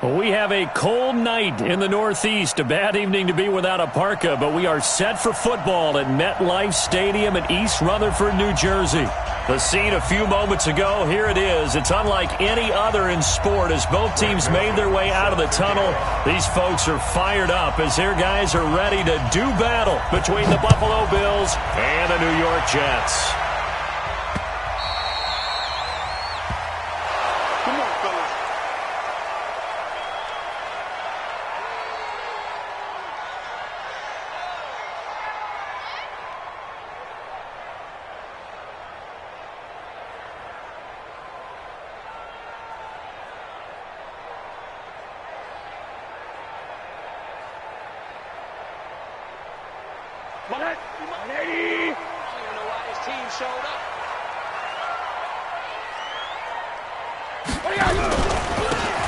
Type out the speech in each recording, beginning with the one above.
We have a cold night in the Northeast. A bad evening to be without a parka, but we are set for football at MetLife Stadium in East Rutherford, New Jersey. The scene a few moments ago, here it is. It's unlike any other in sport as both teams made their way out of the tunnel. These folks are fired up as their guys are ready to do battle between the Buffalo Bills and the New York Jets.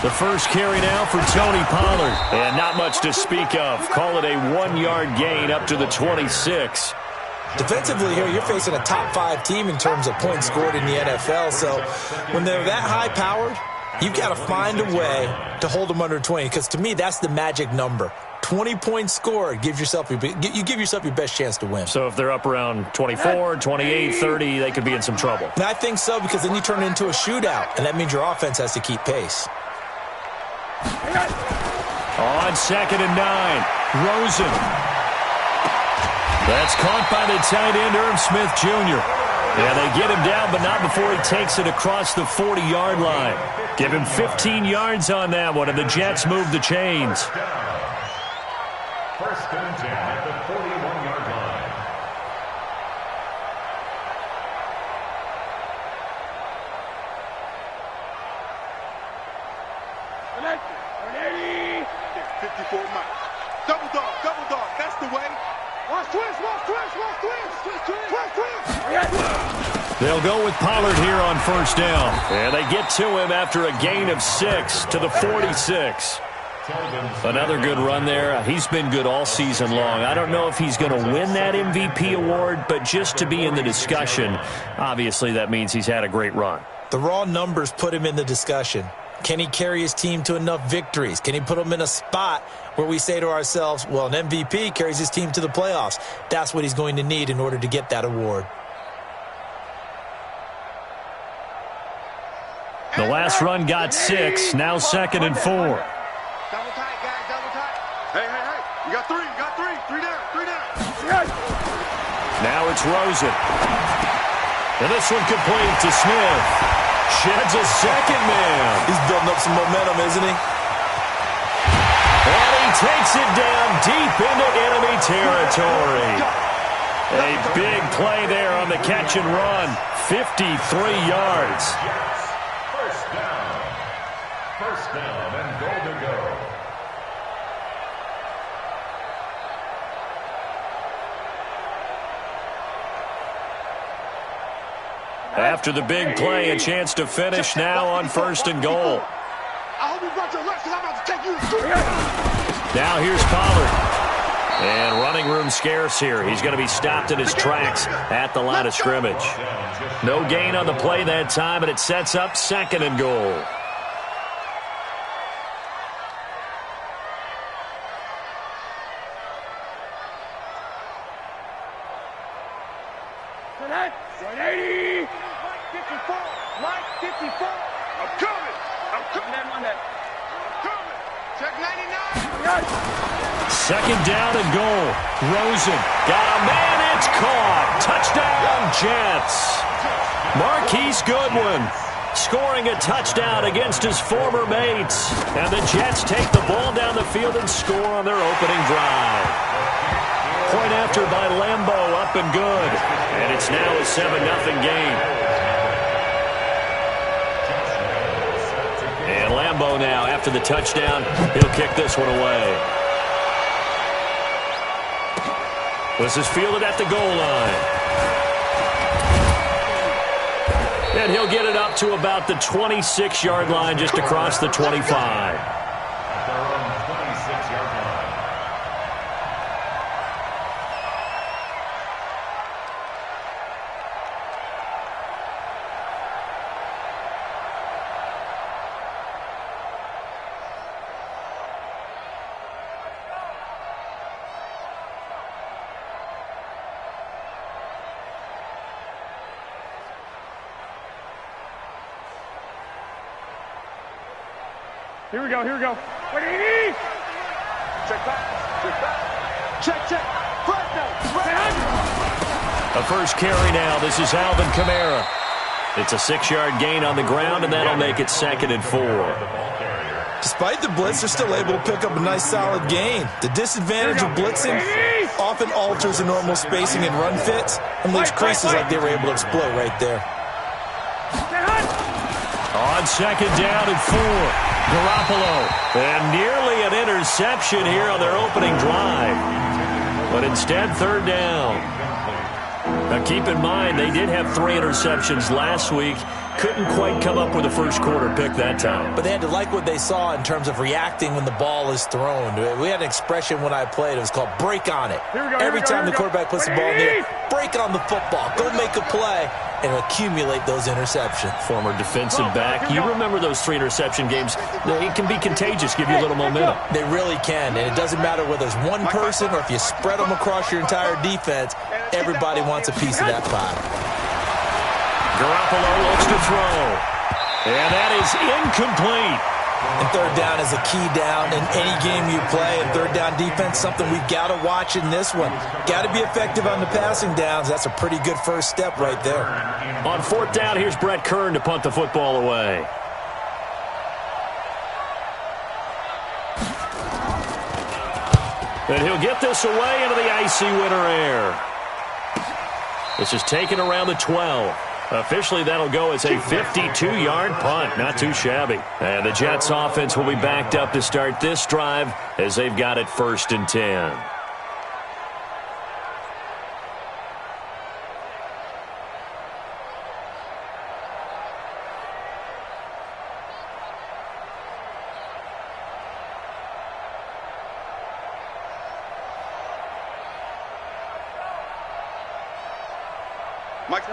The first carry now for Tony Pollard. And not much to speak of. Call it a 1-yard gain up to the 26. Defensively here, you're facing a top 5 team in terms of points scored in the NFL. So when they're that high-powered, you've got to find a way to hold them under 20. Because to me, that's the magic number. 20 points scored, you give yourself your best chance to win. So if they're up around 24, 28, 30, they could be in some trouble. And I think so, because then you turn it into a shootout, and that means your offense has to keep pace. On 2nd and 9, Rosen. That's caught by the tight end, Irv Smith Jr. Yeah, they get him down, but not before he takes it across the 40-yard line. Give him 15 yards on that one, and the Jets move the chains. First and 10 at the 41-yard line. Ready? 54 miles. Double dog. That's the way. Watch twist. They'll go with Pollard here on first down. And they get to him after a gain of 6 to the 46. Another good run there. He's been good all season long. I don't know if he's going to win that MVP award, but just to be in the discussion, obviously that means he's had a great run. The raw numbers put him in the discussion. Can he carry his team to enough victories? Can he put them in a spot where we say to ourselves, well, an MVP carries his team to the playoffs. That's what he's going to need in order to get that award. The last run got 6, now 2nd and 4. Double tight, guys, double tight. Hey. You got 3. 3 down. Now it's Rosen. And this one complete to Smith. Sheds a second man. He's building up some momentum, isn't he? And he takes it down deep into enemy territory. A big play there on the catch and run. 53 yards. First down and goal to go. After the big play, a chance to finish now on 1st and goal. I hope you brought your left, because I'm about to take you to Now here's Pollard. And running room scarce here. He's going to be stopped in his tracks at the line of scrimmage. No gain on the play that time, and it sets up 2nd and goal. Second down and goal. Rosen got a man. It's caught. Touchdown, Jets. Marquise Goodwin scoring a touchdown against his former mates. And the Jets take the ball down the field and score on their opening drive. Point after by Lambeau, up and good. And it's now a 7-0 game. And Lambeau now, after the touchdown, he'll kick this one away. This is fielded at the goal line. And he'll get it up to about the 26-yard line, just across the 25. Here we go. Ready? Check back. Check. Front now. A first carry now. This is Alvin Kamara. It's a 6-yard gain on the ground, and that'll make it 2nd and 4. Despite the blitz, they're still able to pick up a nice, solid gain. The disadvantage of blitzing often alters the normal spacing and run fits and leaves creases like they were able to exploit right there. On 2nd down and 4, Garoppolo. And nearly an interception here on their opening drive. But instead, 3rd down. Now, keep in mind, they did have 3 interceptions last week. Couldn't quite come up with a first-quarter pick that time. But they had to like what they saw in terms of reacting when the ball is thrown. We had an expression when I played. It was called break on it. Every time the quarterback puts the ball in the air, break on the football. Go make a play and accumulate those interceptions. Former defensive back. You remember those 3 interception games. It can be contagious, give you a little momentum. They really can, and it doesn't matter whether it's one person or if you spread them across your entire defense, everybody wants a piece of that pie. Garoppolo looks to throw. And that is incomplete. And 3rd down is a key down in any game you play. And 3rd down defense, something we've got to watch in this one. Got to be effective on the passing downs. That's a pretty good first step right there. On 4th down, here's Brett Kern to punt the football away. And he'll get this away into the icy winter air. This is taken around the 12. Officially, that'll go as a 52-yard punt. Not too shabby. And the Jets offense will be backed up to start this drive as they've got it 1st and 10.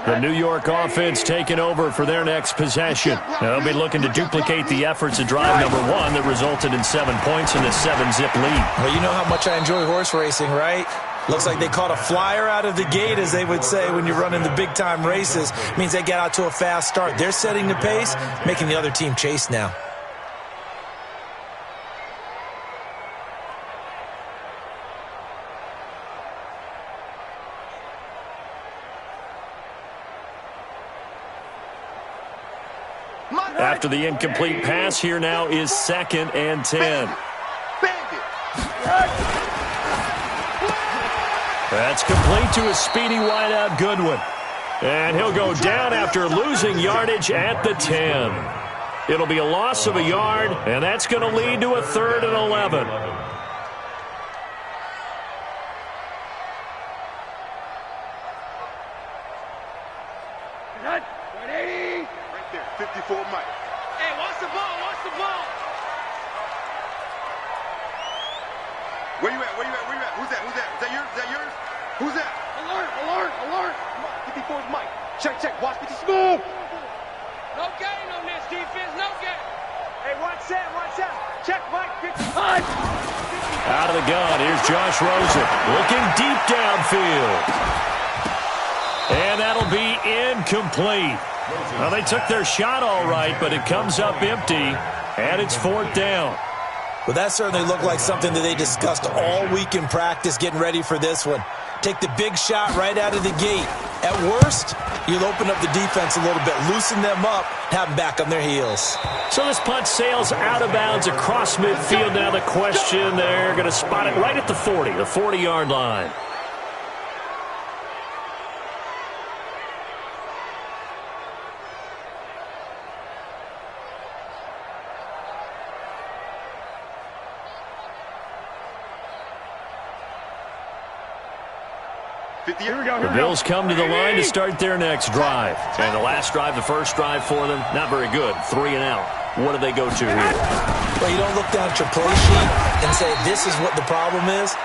The New York offense taking over for their next possession. They'll be looking to duplicate the efforts of drive number 1 that resulted in 7 points in the 7-zip lead. Well, you know how much I enjoy horse racing, right? Looks like they caught a flyer out of the gate, as they would say when you're running the big-time races. Means they get out to a fast start. They're setting the pace, making the other team chase now. After the incomplete pass, here now is 2nd and 10. That's complete to a speedy wideout Goodwin. And he'll go down after losing yardage at the 10. It'll be a loss of a yard, and that's going to lead to a 3rd and 11. Right there, 54 Mike. Hey, watch the ball, watch the ball. Where you at? Who's that? Is that yours? Who's that? Alert. 54 is Mike. Check. Watch me smooth. No gain on this defense, no gain. Hey, watch that. Check, Mike. 55. Out of the gun, here's Josh Rosen looking deep downfield. And that'll be incomplete. Well, they took their shot all right, but it comes up empty, and it's 4th down. Well, that certainly looked like something that they discussed all week in practice, getting ready for this one. Take the big shot right out of the gate. At worst, you'll open up the defense a little bit, loosen them up, have them back on their heels. So this punt sails out of bounds across midfield. Now the question, they're going to spot it right at the 40, the 40-yard line. The Bills come to the line to start their next drive. And the last drive, the first drive for them, not very good. 3 and out. What do they go to here? Well, you don't look down at your play sheet and say, this is what the problem is.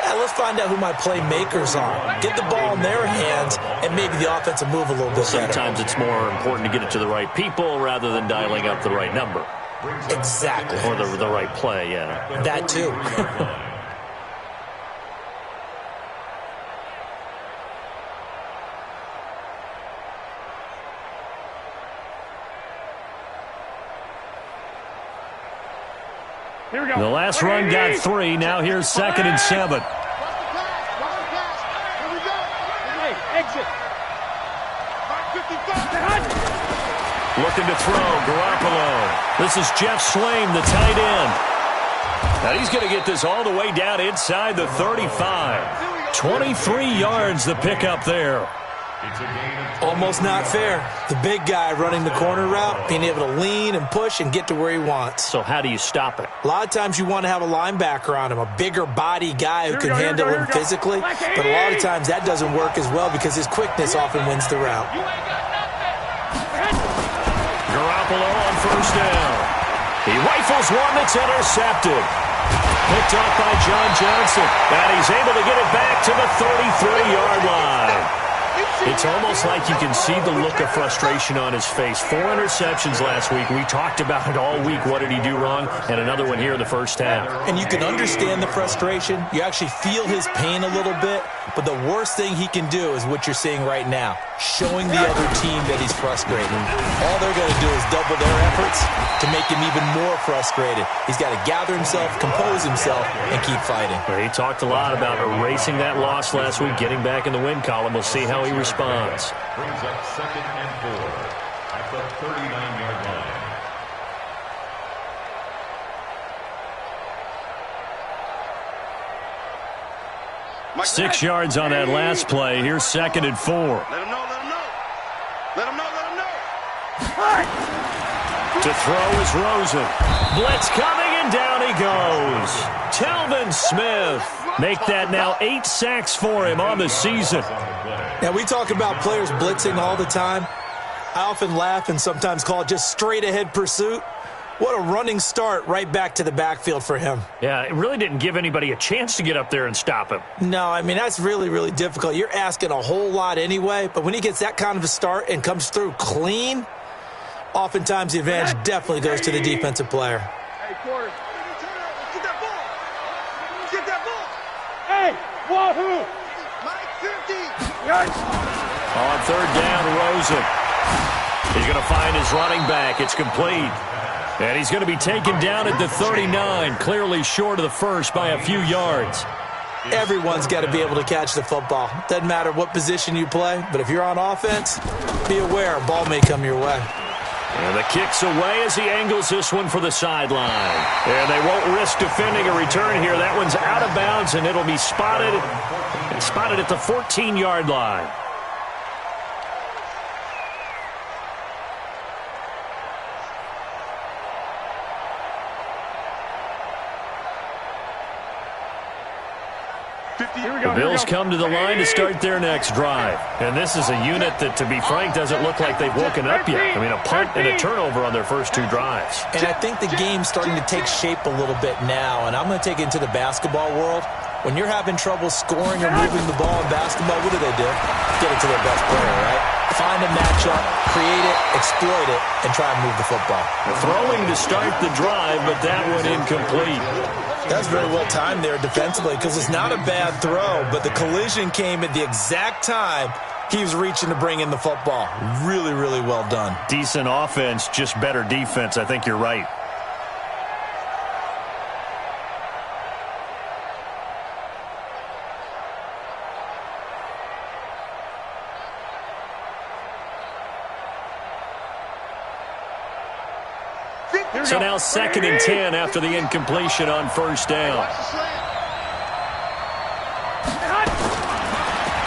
Let's find out who my playmakers are. Get the ball in their hands, and maybe the offense will move a little bit better. Sometimes it's more important to get it to the right people rather than dialing up the right number. Exactly. Or the right play, yeah. That too. The last run got 3. Now here's 2nd and 7. Looking to throw, Garoppolo. This is Jeff Swaim, the tight end. Now he's going to get this all the way down inside the 35. 23 yards the pickup there. Almost not fair. The big guy running the corner route, being able to lean and push and get to where he wants. So how do you stop it? A lot of times you want to have a linebacker on him, a bigger body guy who can handle him physically. But a lot of times that doesn't work as well because his quickness often wins the route. Garoppolo on 1st down. He rifles one that's intercepted. Picked off by John Johnson. And he's able to get it back to the 33-yard line. It's almost like you can see the look of frustration on his face. 4 interceptions last week. We talked about it all week. What did he do wrong? And another one here in the first half. And you can understand the frustration. You actually feel his pain a little bit. But the worst thing he can do is what you're seeing right now, showing the other team that he's frustrated. All they're going to do is double their efforts to make him even more frustrated. He's got to gather himself, compose himself, and keep fighting. Well, he talked a lot about erasing that loss last week, getting back in the win column. We'll see how he responds. Brings up 2nd and 4 at the 39-yard line. 6 yards on that last play. Here's 2nd and 4. Let him know, let him know. Let him know, let him know. To throw is Rosen. Blitz coming, and down he goes. Telvin Smith. Make that now 8 sacks for him on the season. Now, we talk about players blitzing all the time. I often laugh and sometimes call it just straight-ahead pursuit. What a running start right back to the backfield for him. Yeah, it really didn't give anybody a chance to get up there and stop him. No, I mean, that's really, really difficult. You're asking a whole lot anyway, but when he gets that kind of a start and comes through clean, oftentimes the advantage definitely goes to the defensive player. Hey, quarter. Get that ball. Get that ball. Hey, wahoo! Mike 50. On 3rd down, Rosen. He's going to find his running back. It's complete. And he's going to be taken down at the 39, clearly short of the first by a few yards. Everyone's got to be able to catch the football. Doesn't matter what position you play, but if you're on offense, be aware a ball may come your way. And the kick's away as he angles this one for the sideline. And they won't risk defending a return here. That one's out of bounds, and it'll be spotted at the 14-yard line. The Bills come to the line to start their next drive. And this is a unit that, to be frank, doesn't look like they've woken up yet. I mean, a punt and a turnover on their first 2 drives. And I think the game's starting to take shape a little bit now, and I'm going to take it into the basketball world. When you're having trouble scoring or moving the ball in basketball, what do? Get it to their best player, right? Find a matchup, create it, exploit it, and try and move the football. Throwing to start the drive, but that one incomplete. That's very well timed there defensively because it's not a bad throw, but the collision came at the exact time he was reaching to bring in the football. Really, really well done. Decent offense, just better defense. I think you're right. So now 2nd and 10 after the incompletion on 1st down.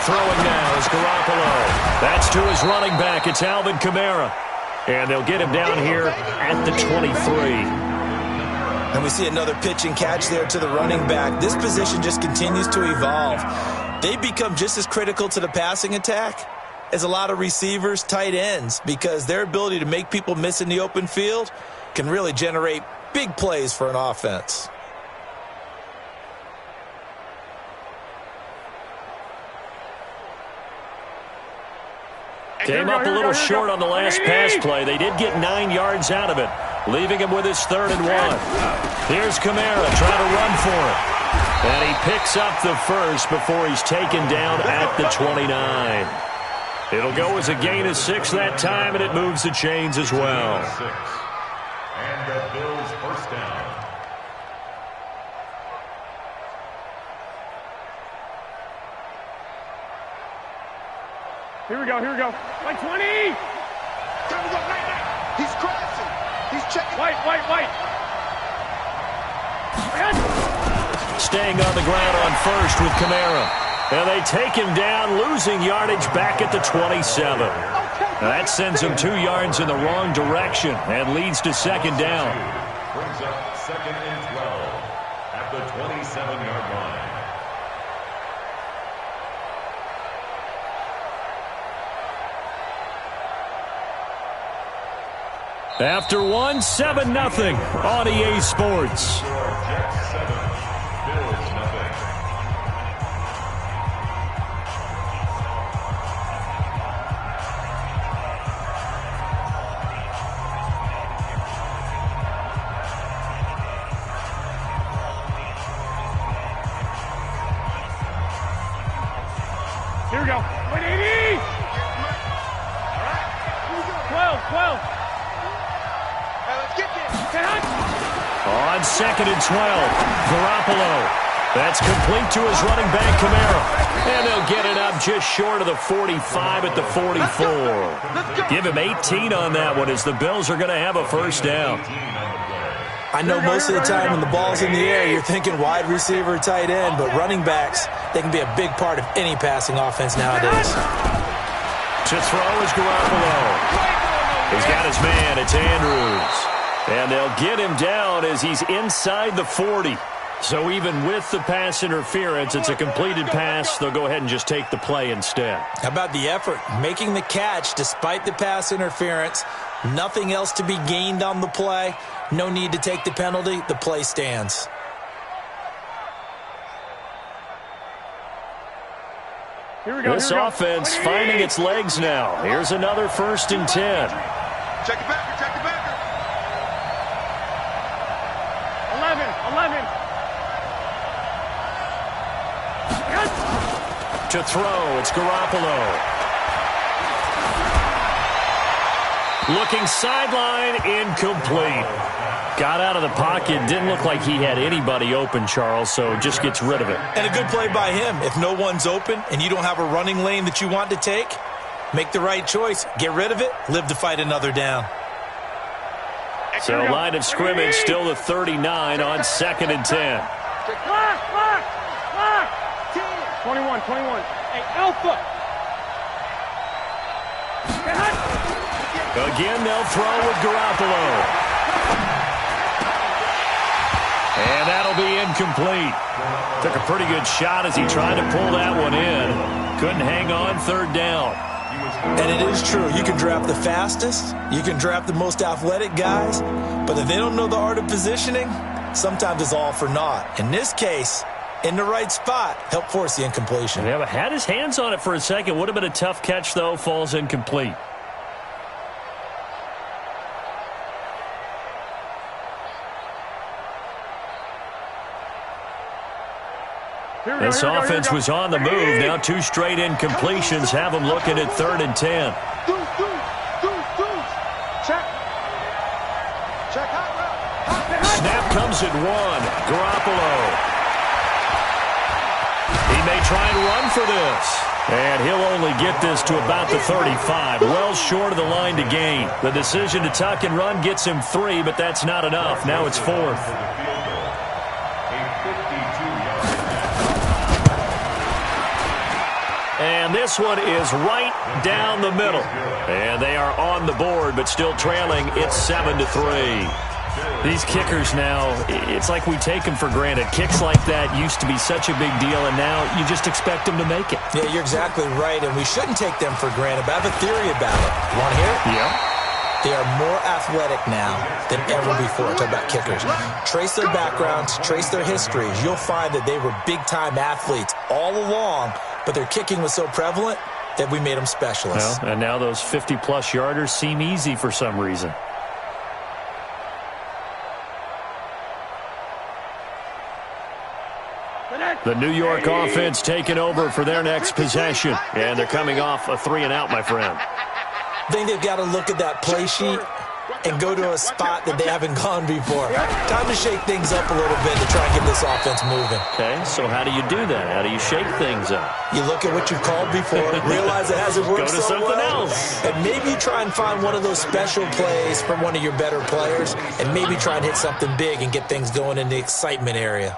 Throwing now is Garoppolo. That's to his running back. It's Alvin Kamara. And they'll get him down here at the 23. And we see another pitch and catch there to the running back. This position just continues to evolve. They become just as critical to the passing attack as a lot of receivers, tight ends, because their ability to make people miss in the open field can really generate big plays for an offense. Came up a little short on the last pass play. They did get 9 yards out of it, leaving him with his 3rd and 1. Here's Kamara trying to run for it. And he picks up the first before he's taken down at the 29. It'll go as a gain of 6 that time, and it moves the chains as well. And the Bills first down. Here we go. Like 20! Time to go, night. He's crashing. He's checking. White. Staying on the ground on first with Kamara. And they take him down, losing yardage back at the 27. That sends him 2 yards in the wrong direction and leads to second down. Brings up second and 12 at the 27-yard line. After 1, 7-0 on EA Sports. Jets 7, Bills nothing. Here we go. 180! 12. Let's get this. On second and 12, Garoppolo. That's complete to his running back, Kamara. And they'll get it up just short of the 45 at the 44. Give him 18 on that one as the Bills are going to have a first down. I know most of the time when the ball's in the air, you're thinking wide receiver, tight end, but running backs, they can be a big part of any passing offense nowadays. To throw is Garoppolo. He's got his man. It's Andrews. And they'll get him down as he's inside the 40. So even with the pass interference, it's a completed pass. They'll go ahead and just take the play instead. How about the effort? Making the catch despite the pass interference. Nothing else to be gained on the play. No need to take the penalty. The play stands. This offense finding its legs now. Here's another 1st and 10. Check it back. 11. To throw, it's Garoppolo. Looking sideline, incomplete. Got out of the pocket, didn't look like he had anybody open, Charles, so just gets rid of it. And a good play by him. If no one's open and you don't have a running lane that you want to take, make the right choice. Get rid of it. Live to fight another down. So line of scrimmage still the 39 on 2nd and 10. Lock! 21. Hey, Alpha! Again, they'll throw with Garoppolo. And that'll be incomplete. Took a pretty good shot as he tried to pull that one in. Couldn't hang on 3rd down. And it is true. You can draft the fastest. You can draft the most athletic guys. But if they don't know the art of positioning, sometimes it's all for naught. In this case, in the right spot, help force the incompletion. Yeah, but had his hands on it for a second. Would have been a tough catch, though. Falls incomplete. This offense was on the move. Now 2 straight incompletions have them looking at 3rd and 10. Check. Snap comes at 1. Garoppolo. He may try and run for this. And he'll only get this to about the 35. Well short of the line to gain. The decision to tuck and run gets him 3, but that's not enough. Now it's 4th. And this one is right down the middle. And they are on the board, but still trailing. It's 7-3. These kickers now, it's like we take them for granted. Kicks like that used to be such a big deal, and now you just expect them to make it. Yeah, you're exactly right, and we shouldn't take them for granted. But I have a theory about it. You want to hear it? Yeah. They are more athletic now than ever before. Talk about kickers. Trace their backgrounds, trace their histories. You'll find that they were big-time athletes all along, but their kicking was so prevalent that we made them specialists. Well, and now those 50-plus yarders seem easy for some reason. The New York offense taking over for their next possession. And they're coming off a 3-and-out, my friend. I think they've got to look at that play sheet and go to a spot that they haven't gone before. Time to shake things up a little bit to try and get this offense moving. Okay, so how do you do that? How do you shake things up? You look at what you've called before, realize it hasn't worked Go to so something well, else. and maybe you try and find one of those special plays from one of your better players, and maybe try and hit something big and get things going in the excitement area.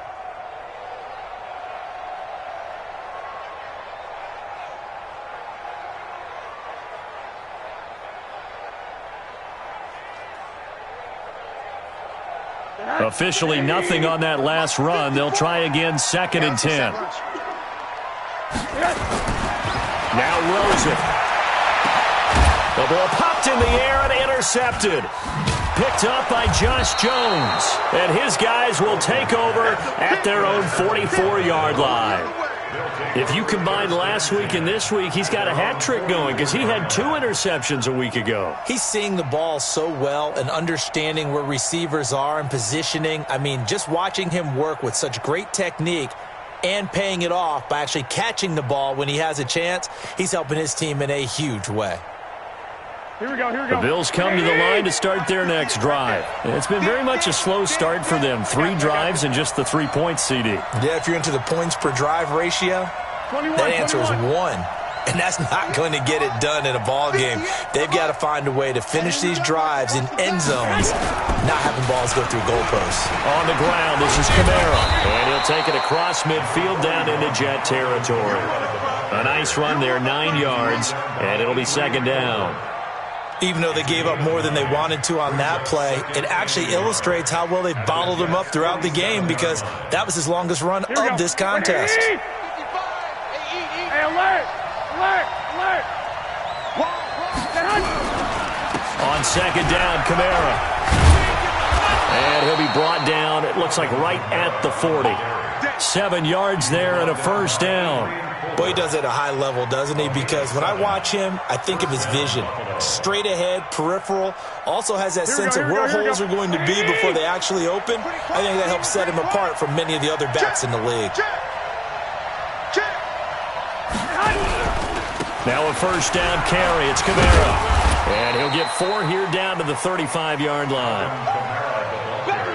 Officially nothing on that last run. They'll try again, 2nd and 10. Now Rosen. The ball popped in the air and intercepted. Picked up by Josh Jones. And his guys will take over at their own 44-yard line. If you combine last week and this week, he's got a hat trick going because he had 2 interceptions a week ago. He's seeing the ball so well and understanding where receivers are and positioning. I mean, just watching him work with such great technique and paying it off by actually catching the ball when he has a chance, he's helping his team in a huge way. Here we go. The Bills come to the line to start their next drive. It's been very much a slow start for them. 3 drives and just the 3 points, CD. Yeah, if you're into the points per drive ratio, that answer is 1. And that's not going to get it done in a ball game. They've got to find a way to finish these drives in end zones, not having balls go through goalposts. On the ground, this is Kamara. And he'll take it across midfield down into Jet territory. A nice run there, 9 yards, and it'll be 2nd down. Even though they gave up more than they wanted to on that play, it actually illustrates how well they've bottled him up throughout the game because that was his longest run of this contest. Hey, alert! On 2nd down, Kamara. And he'll be brought down, it looks like right at the 40. 7 yards there and a 1st down. Boy, he does it at a high level, doesn't he? Because when I watch him, I think of his vision. Straight ahead, peripheral. Also has that sense of where holes are going to be before they actually open. I think that helps set him apart from many of the other backs in the league. Now a 1st down carry. It's Kamara. And he'll get 4 here down to the 35-yard line.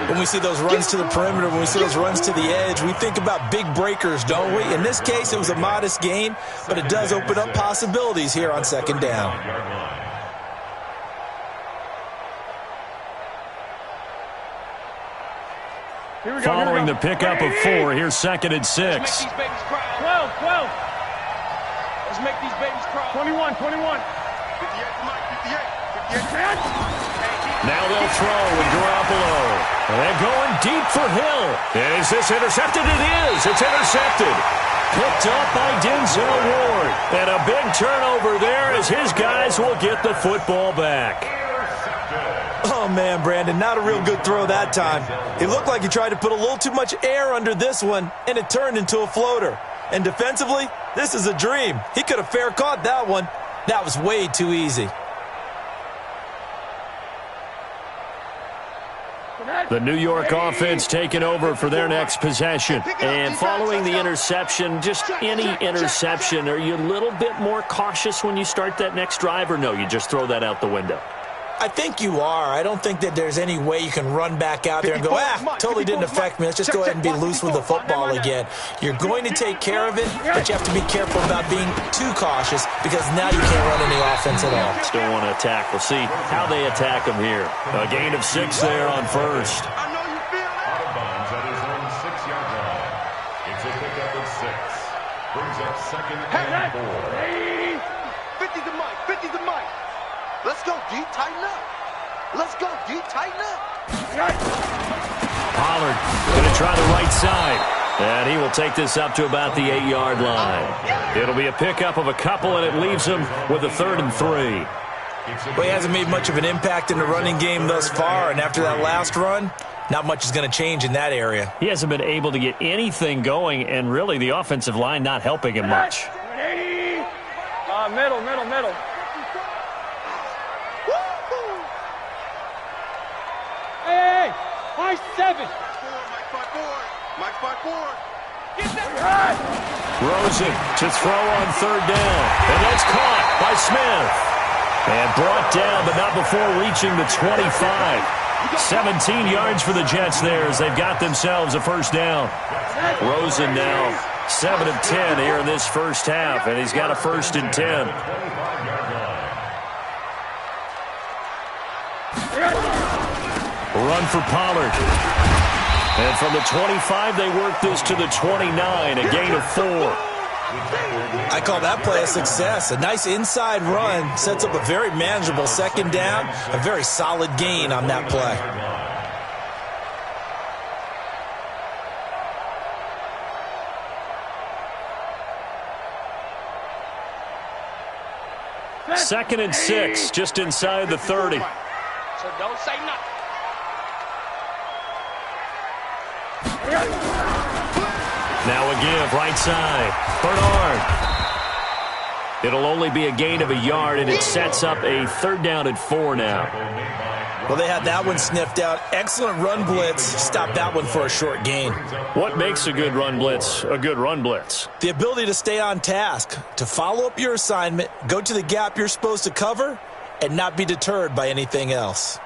When we see those runs to the perimeter, when we see those runs to the edge, we think about big breakers, don't we? In this case, it was a modest gain, but it does open up possibilities here on 2nd down. Following the pickup of 4, here's 2nd and 6. 12. Let's make these babies cry. 21. 58. Now they'll throw with Garoppolo. And they're going deep for Hill. And is this intercepted? It is. It's intercepted. Picked up by Denzel Ward. And a big turnover there as his guys will get the football back. Oh, man, Brandon, not a real good throw that time. It looked like he tried to put a little too much air under this one, and it turned into a floater. And defensively, this is a dream. He could have fair caught that one. That was way too easy. The New York offense taking over for their next possession. And following the interception, just any interception, are you a little bit more cautious when you start that next drive, or no, you just throw that out the window? I think you are. I don't think that there's any way you can run back out there and go, totally didn't affect me. Let's just go ahead and be loose with the football again. You're going to take care of it, but you have to be careful about being too cautious because now you can't run any offense at all. Still want to attack. We'll see how they attack him here. A gain of 6 there on 1st. Out of bounds at his own 6-yard line. It's a pickup of 6. Brings up 2nd and 4. 50 to Mike. 50 to Mike. Let's go, D. Tighten up. Let's go, D. Tighten up. Pollard going to try the right side. And he will take this up to about the 8-yard line. It'll be a pickup of a couple, and it leaves him with a 3rd and 3. Well, he hasn't made much of an impact in the running game thus far, and after that last run, not much is going to change in that area. He hasn't been able to get anything going, and really the offensive line not helping him much. Middle. Hey, high 7. Mike 5-4. Get that. Rosen to throw on 3rd down, and that's caught by Smith. And brought down, but not before reaching the 25. 17 yards for the Jets there as they've got themselves a first down. Rosen now 7 of 10 here in this first half, and he's got a 1st and 10. Run for Pollard. And from the 25, they work this to the 29, a gain of 4. I call that play a success. A nice inside run sets up a very manageable 2nd down, a very solid gain on that play. Second and 6, just inside the 30. So don't say nothing. Now a give, right side. Bernard. It'll only be a gain of a yard, and it sets up a 3rd down and 4 now. Well, they had that one sniffed out. Excellent run blitz. Stopped that one for a short gain. What makes a good run blitz a good run blitz? The ability to stay on task, to follow up your assignment, go to the gap you're supposed to cover, and not be deterred by anything else.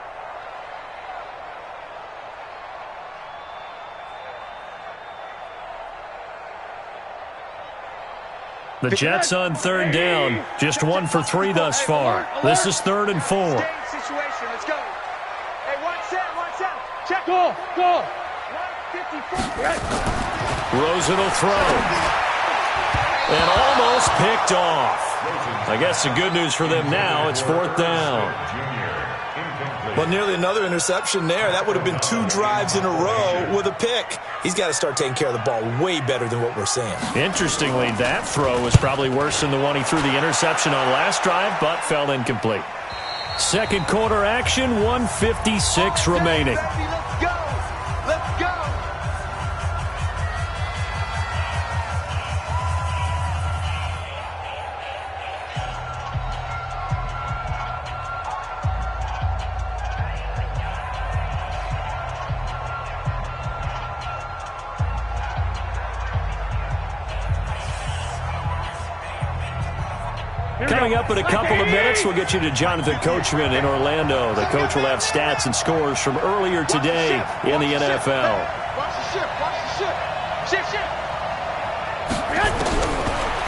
The Jets on 3rd down, just 1 for 3 thus far. This is 3rd and 4. Situation, let's go. Hey, watch out. Check. Go. 154. Rosen will throw. And almost picked off. I guess the good news for them now, it's 4th down. Well, nearly another interception there. That would have been 2 drives in a row with a pick. He's got to start taking care of the ball way better than what we're seeing. Interestingly, that throw was probably worse than the one he threw the interception on last drive, but fell incomplete. Second quarter action, 1:56 remaining. Let's go. Coming up in a couple of minutes, we'll get you to Jonathan Coachman in Orlando. The coach will have stats and scores from earlier today in the NFL. Watch the ship.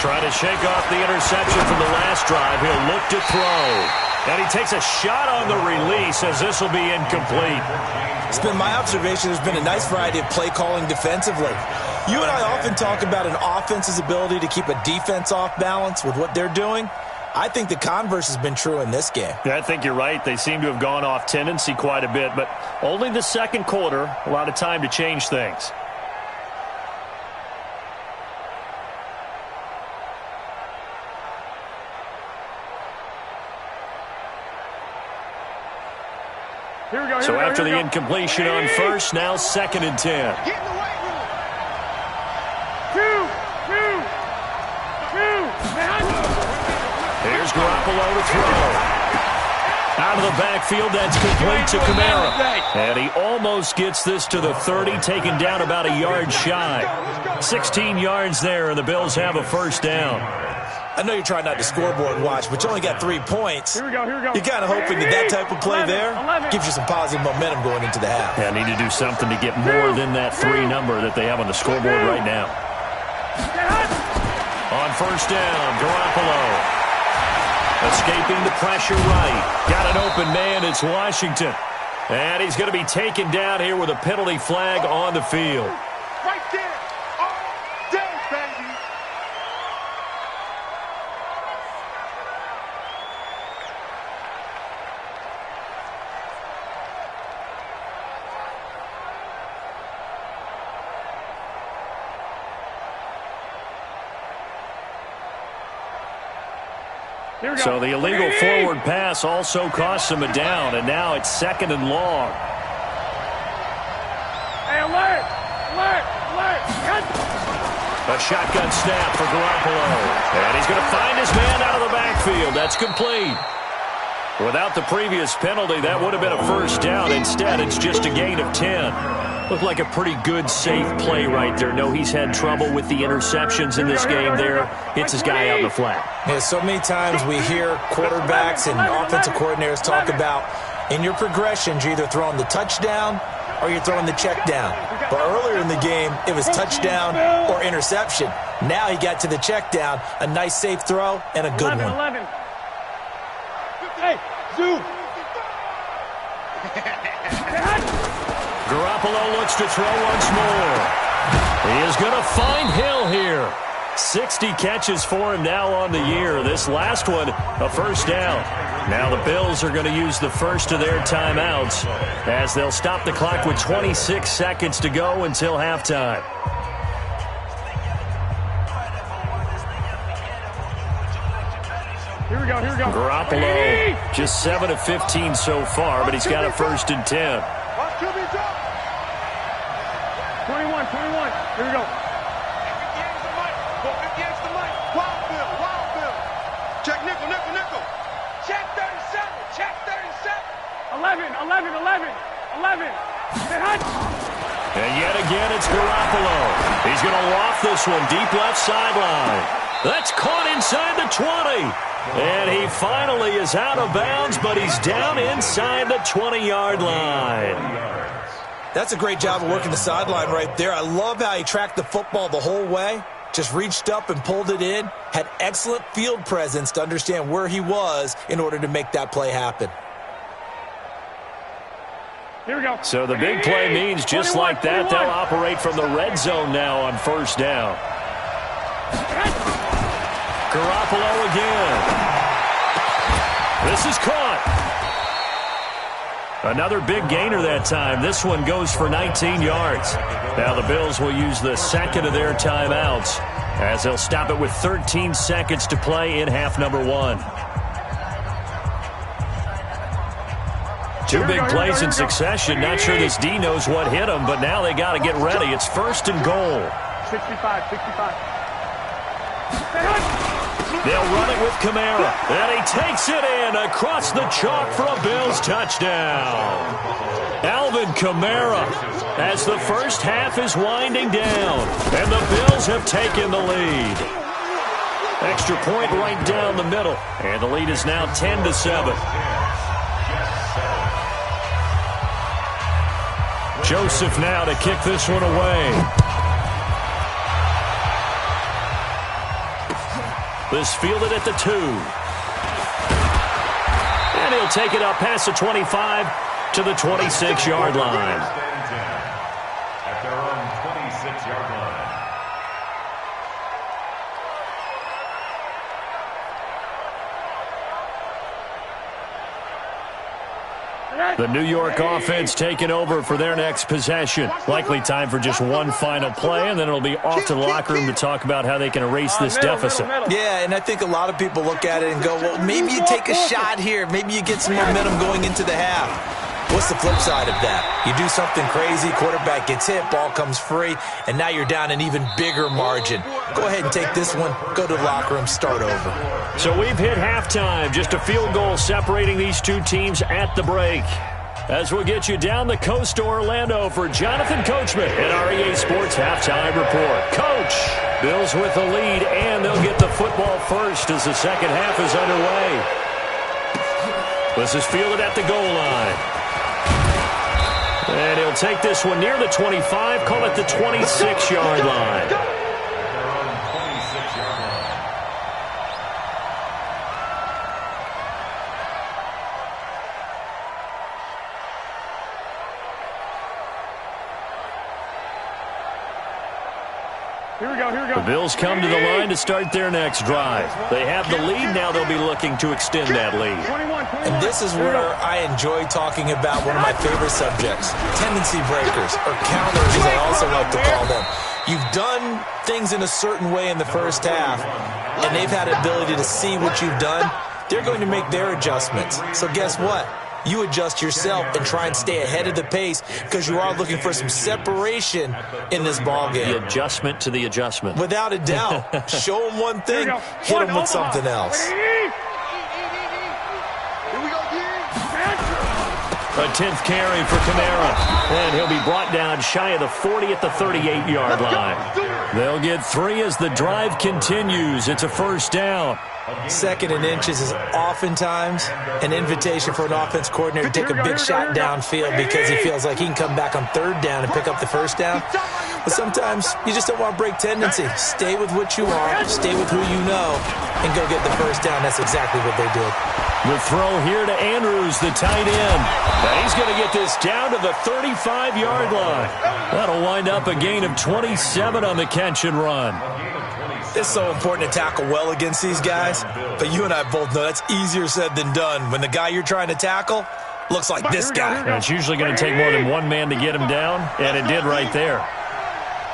Trying to shake off the interception from the last drive. He'll look to throw. And he takes a shot on the release as this will be incomplete. It's been my observation there's been a nice variety of play calling defensively. You and I often talk about an offense's ability to keep a defense off balance with what they're doing. I think the converse has been true in this game. Yeah, I think you're right. They seem to have gone off tendency quite a bit, but only the second quarter, a lot of time to change things. So after the incompletion on first, now 2nd and 10. Get in the weight room. Here's Garoppolo to throw. Out of the backfield, that's complete to Kamara. And he almost gets this to the 30, taken down about a yard shy. 16 yards there, and the Bills have a 1st down. I know you're trying not to scoreboard watch, but you only got 3 points. Here we go. You're kind of hoping that type of play there gives you some positive momentum going into the half. Yeah, need to do something to get more than that 3 number that they have on the scoreboard right now. On 1st down, Garoppolo. Escaping the pressure right. Got an open man, it's Washington. And he's going to be taken down here with a penalty flag on the field. Right there. All day, baby. So the illegal forward pass also costs him a down, and now it's 2nd and long. Hey, alert! A shotgun snap for Garoppolo. And he's going to find his man out of the backfield. That's complete. Without the previous penalty, that would have been a 1st down. Instead, it's just a gain of 10. Looked like a pretty good, safe play right there. No, he's had trouble with the interceptions in this game there. Hits his guy out in the flat. Yeah, so many times we hear quarterbacks and offensive coordinators talk about in your progressions, you're either throwing the touchdown or you're throwing the check down. But earlier in the game, it was touchdown or interception. Now he got to the check down, a nice safe throw, and a good one. 11. Hey, zoom. Garoppolo looks to throw once more. He is going to find Hill here. 60 catches for him now on the year. This last one, a first down. Now the Bills are going to use the first of their timeouts as they'll stop the clock with 26 seconds to go until halftime. Here we go, here we go. Garoppolo, just 7 of 15 so far, but he's got a 1st and 10. 21, 21. Here we go. Check nickel, nickel, nickel. Check 37, check 37. 11. Hit Hunt. And yet again, it's Garoppolo. He's going to loft this one deep left sideline. That's caught inside the 20. And he finally is out of bounds, but he's down inside the 20-yard line. That's a great job of working the sideline right there. I love how he tracked the football the whole way. Just reached up and pulled it in. Had excellent field presence to understand where he was in order to make that play happen. Here we go. So the big play means just 21, like that, 21. they'll operate from the red zone now on first down. Garoppolo again. This is caught. Another big gainer that time. This one goes for 19 yards. Now the Bills will use the second of their timeouts as they'll stop it with 13 seconds to play in half number 1. Two big plays in succession. Not sure this D knows what hit him, but now they got to get ready. It's 1st and goal. 65. They'll run it with Kamara, and he takes it in across the chalk for a Bills touchdown. Alvin Kamara, as the first half is winding down, and the Bills have taken the lead. Extra point right down the middle, and the lead is now 10-7. Joseph now to kick this one away. This fielded at the 2. And he'll take it up past the 25 to the 26-yard line. At their own 26-yard line. The New York offense taking over for their next possession. Likely time for just one final play, and then it'll be off to the locker room to talk about how they can erase this deficit. Yeah, and I think a lot of people look at it and go, well, maybe you take a shot here. Maybe you get some momentum going into the half. What's the flip side of that? You do something crazy, quarterback gets hit, ball comes free, and now you're down an even bigger margin. Go ahead and take this one, go to the locker room, start over. So we've hit halftime, just a field goal separating these two teams at the break. As we'll get you down the coast to Orlando for Jonathan Coachman at REA Sports Halftime Report. Coach, Bills with the lead, and they'll get the football first as the second half is underway. This is fielded at the goal line. And he'll take this one near the 25, call it the 26-yard line. Here we go. The Bills come to the line to start their next drive. They have the lead. Now they'll be looking to extend that lead. 21. And this is where I enjoy talking about one of my favorite subjects, tendency breakers, or counters as I also like to call them. You've done things in a certain way in the first half, and they've had the ability to see what you've done. They're going to make their adjustments. So guess what? You adjust yourself and try and stay ahead of the pace because you are looking for some separation in this ball game. The adjustment to the adjustment. Without a doubt. Show them one thing, hit them with something else. A 10th carry for Kamara. And he'll be brought down shy of the 40 at the 38-yard line. They'll get 3 as the drive continues. It's a first down. 2nd and inches is oftentimes an invitation for an offense coordinator to take a big shot downfield because he feels like he can come back on 3rd down and pick up the first down. But sometimes you just don't want to break tendency. Stay with what you are, stay with who you know, and go get the first down. That's exactly what they did. The throw here to Andrews, the tight end. And he's going to get this down to the 35-yard line. That'll wind up a gain of 27 on the catch and run. It's so important to tackle well against these guys, but you and I both know that's easier said than done when the guy you're trying to tackle looks like this guy. And it's usually going to take more than one man to get him down, and it did right there.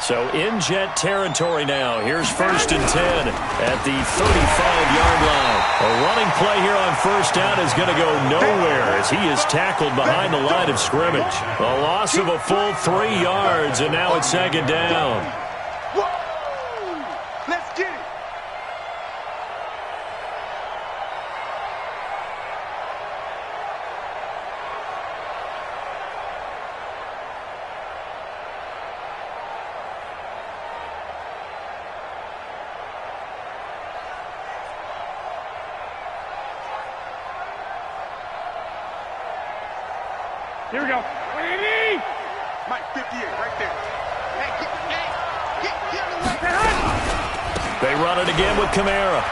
So in Jet territory now. Here's 1st and 10 at the 35-yard line. A running play here on first down is going to go nowhere as he is tackled behind the line of scrimmage. A loss of a full 3 yards, and now it's 2nd down. Let's get it. Here we go. Mike, 58, right there. Hey, get away. They run it again with Kamara.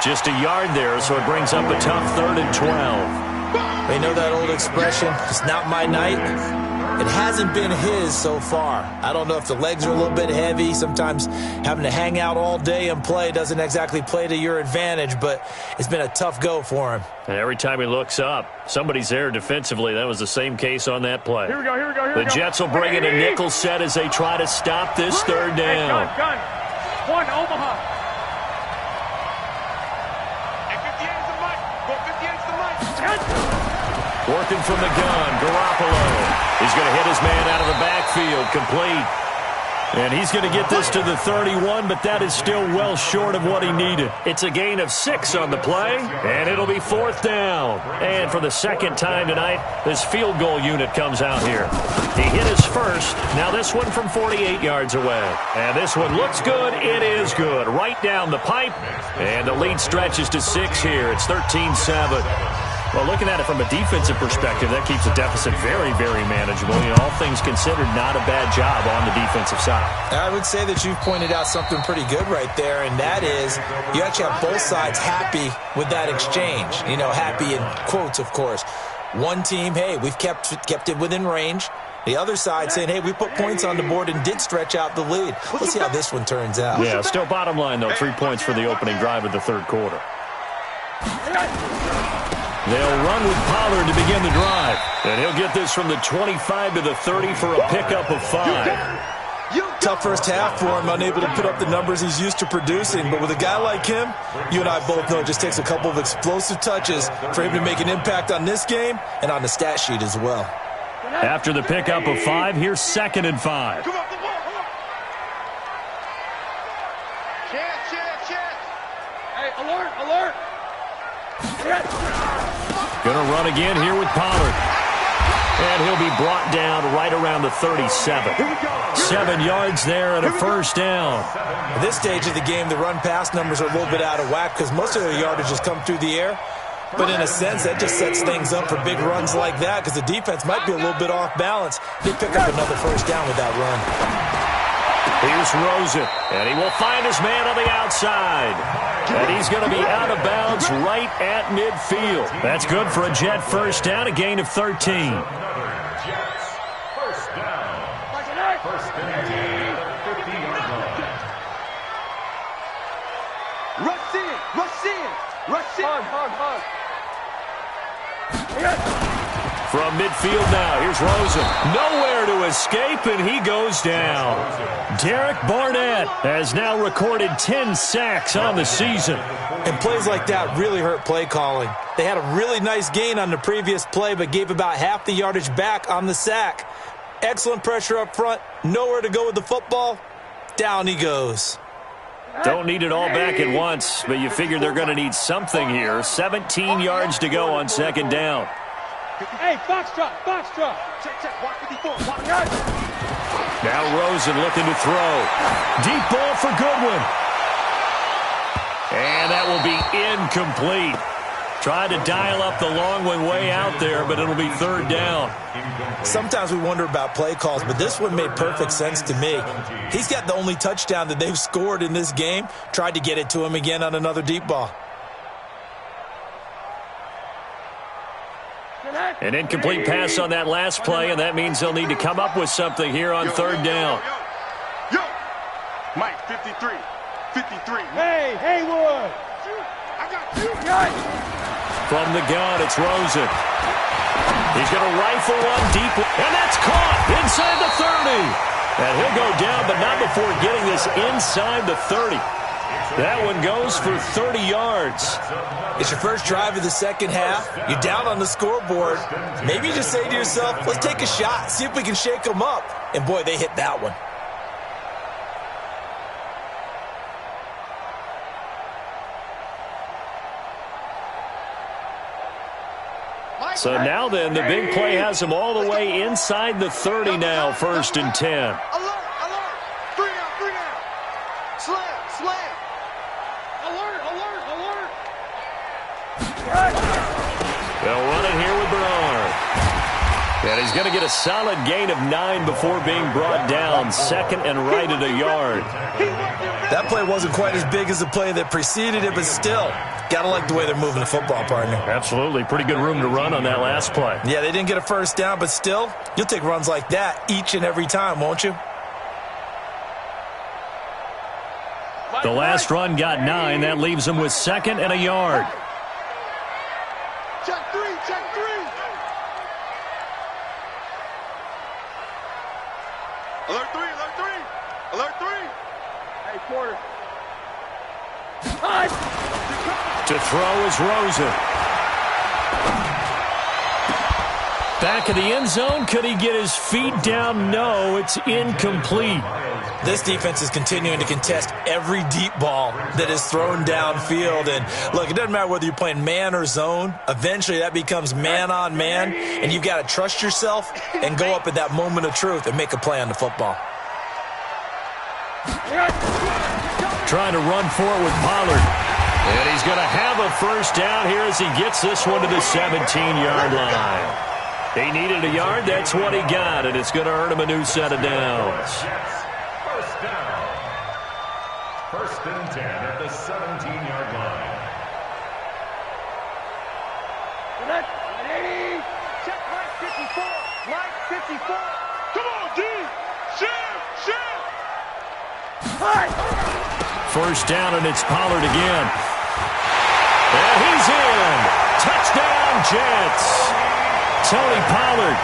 Just a yard there, so it brings up a tough 3rd and 12. They know that old expression, it's not my night. It hasn't been his so far. I don't know if the legs are a little bit heavy. Sometimes having to hang out all day and play doesn't exactly play to your advantage, but it's been a tough go for him. And every time he looks up, somebody's there defensively. That was the same case on that play. Here we go, here we go, here we go. The Jets will bring in a nickel set as they try to stop this 3rd down. Gun. 1, Omaha. Hey, 58 is the mic. Go 58 is the mic. Working from the gun, Garoppolo. He's going to hit his man out of the backfield, complete. And he's going to get this to the 31, but that is still well short of what he needed. It's a gain of 6 on the play, and it'll be 4th down. And for the 2nd time tonight, this field goal unit comes out here. He hit his first. Now this one from 48 yards away. And this one looks good. It is good. Right down the pipe. And the lead stretches to 6 here. It's 13-7. Well, looking at it from a defensive perspective, that keeps the deficit very, very manageable. You know, all things considered, not a bad job on the defensive side. I would say that you've pointed out something pretty good right there, and that is you actually have both sides happy with that exchange. You know, happy in quotes, of course. One team, hey, we've kept it within range. The other side saying, hey, we put points on the board and did stretch out the lead. Let's see how this one turns out. Yeah, still bottom line, though, 3 points for the opening drive of the 3rd quarter. They'll run with Pollard to begin the drive. And he'll get this from the 25 to the 30 for a pickup of 5. Tough first half for him, unable to put up the numbers he's used to producing. But with a guy like him, you and I both know it just takes a couple of explosive touches for him to make an impact on this game and on the stat sheet as well. After the pickup of 5, here's 2nd and 5. Come on, come on, come on. Chance. Hey, alert. Gonna run again here with Pollard. And he'll be brought down right around the 37. 7 yards there and a first down. At this stage of the game, the run-pass numbers are a little bit out of whack because most of their yardage has come through the air. But in a sense, that just sets things up for big runs like that because the defense might be a little bit off balance. They pick up another first down with that run. Here's Rosen, and he will find his man on the outside. And he's going to be out of bounds right at midfield. That's good for a Jet first down, a gain of 13. Jets, first down. First and 10 at the 50-yard line. Rush in. Hard. From midfield now, here's Rosen. Nowhere to escape, and he goes down. Derek Barnett has now recorded 10 sacks on the season. And plays like that really hurt play calling. They had a really nice gain on the previous play, but gave about half the yardage back on the sack. Excellent pressure up front. Nowhere to go with the football. Down he goes. Don't need it all back at once, but you figure they're going to need something here. 17 yards to go on second down. Hey, foxtrot, foxtrot. Check, watch 54, watch. Now Rosen looking to throw. Deep ball for Goodwin. And that will be incomplete. Tried to dial up the long one way out there, but it'll be third down. Sometimes we wonder about play calls, but this one made perfect sense to me. He's got the only touchdown that they've scored in this game. Tried to get it to him again on another deep ball. An incomplete pass on that last play, and that means they'll need to come up with something here on third down. Yo, Mike, 53. Hey, Haywood. I got you. From the gun, it's Rosen. He's going to rifle one deep, and that's caught inside the 30. And he'll go down, but not before getting this inside the 30. That one goes for 30 yards. It's your first drive of the second half. You're down on the scoreboard. Maybe you just say to yourself, let's take a shot, see if we can shake them up. And, boy, they hit that one. So now then, the big play has them all the way inside the 30 now, 1st and 10. Alert. 3 down. Slam. Alert. They'll run it here with Bernard. And he's going to get a solid gain of 9 before being brought down. Second and right at a yard. That play wasn't quite as big as the play that preceded it, but still, got to like the way they're moving the football, partner. Absolutely. Pretty good room to run on that last play. Yeah, they didn't get a first down, but still, you'll take runs like that each and every time, won't you? The last run got 9. That leaves them with second and a yard. Check three. Alert 3. Hey, Porter. To throw is Rosen. Back of the end zone. Could he get his feet down? No, it's incomplete. This defense is continuing to contest every deep ball that is thrown downfield. And, look, it doesn't matter whether you're playing man or zone. Eventually, that becomes man on man, and you've got to trust yourself and go up at that moment of truth and make a play on the football. Trying to run for it with Pollard. And he's going to have a first down here as he gets this one to the 17-yard line. He needed a yard. That's what he got, and it's going to earn him a new set of downs. First down. 1st and 10 at the 17-yard line. Check Mike 54. Come on, D. Shift. First down, and it's Pollard again. And he's in. Touchdown, Jets. Tony Pollard